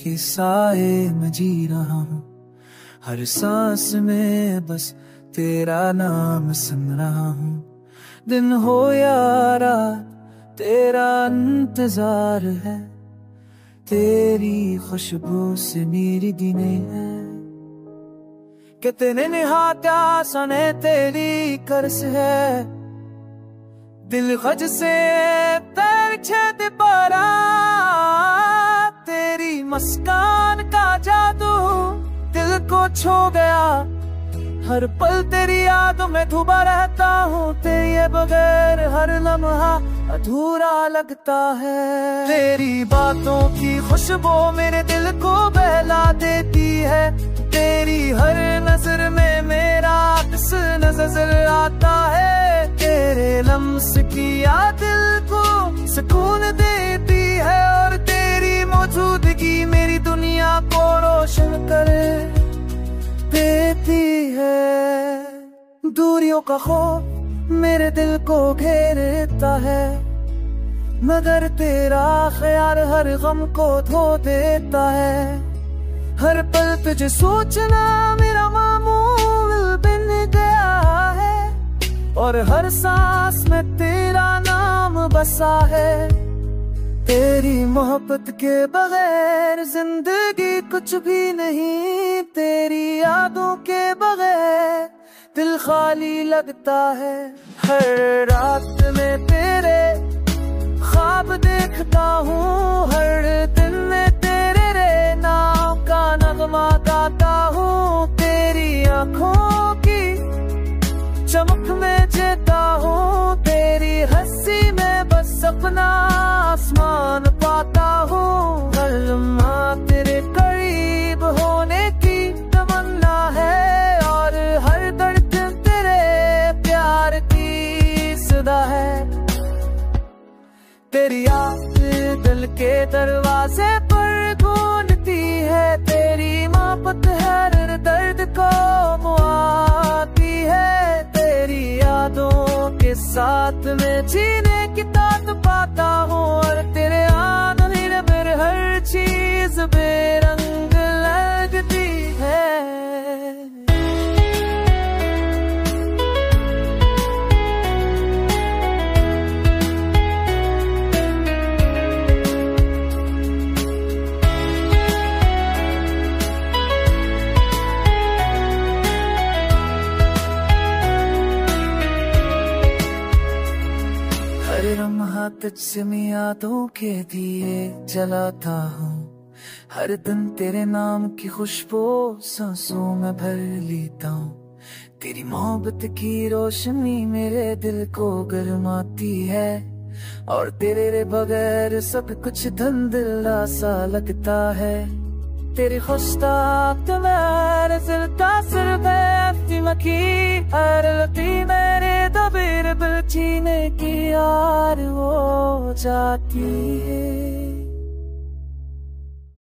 के साए में जी रहा हूँ, हर सांस में बस तेरा नाम सुन रहा हूँ। दिन हो या रात तेरा इंतजार है, तेरी खुशबू से मेरी दिनें हैं। कितने निहात्या सने तेरी करस है, दिल खज से पैर छेद पारा। तेरी मुस्कान का जादू दिल को छू गया, हर पल तेरी यादों में डूबा रहता हूँ। तेरे बगैर हर लम्हा अधूरा लगता है। तेरी बातों की खुशबू मेरे दिल को बहला देती है, तेरी हर नजर में मेरा अक्स नजर आता है। तेरे लम्स की याद दिल को सुकून देती है, और तेरी मौजूदगी मेरी दुनिया को रोशन कर देती है। दूरियों का खौफ मेरे दिल को घेरता है, मगर तेरा ख्याल हर गम को धो देता है। हर पल तुझे सोचना मेरा मामूल बन गया है, और हर सांस में तेरा नाम बसा है। तेरी मोहब्बत के बगैर जिंदगी कुछ भी नहीं, तेरी यादों के बगैर दिल खाली लगता है। हर रात में तेरे ख्वाब देखता हूँ, हर दिन में तेरे नाम का नगमा गाता हूँ। तेरी आँखों की चमक में जीता हूँ, तेरी हंसी में बस अपना आसमान पाता हूँ। हर लम्हा तेरे करीब होने की तमन्ना है, और हर धड़कन तेरे प्यार की सदा है। तेरी याद दिल के दरवाजे पर गूंजती है, तेरी मोहब्बत हर दर्द को मुआती है। तेरी यादों के साथ में जीने की ताकत पाता हूँ, और तेरे आने मेरे हर चीज बेरंग लगती है। लम्हा तुझसे मैं यादों के दिए जलाता हूँ, हर दिन तेरे नाम की खुशबू सांसों में भर लेता हूँ। तेरी मोहब्बत की रोशनी मेरे दिल को गरमाती है, और तेरे बगैर सब कुछ धुंधला सा लगता है। तेरी खुशताक मेरे दिल का सिर बैठती मकी, हर लती मेरे दबीर बिल चीने की यार हो जाती है।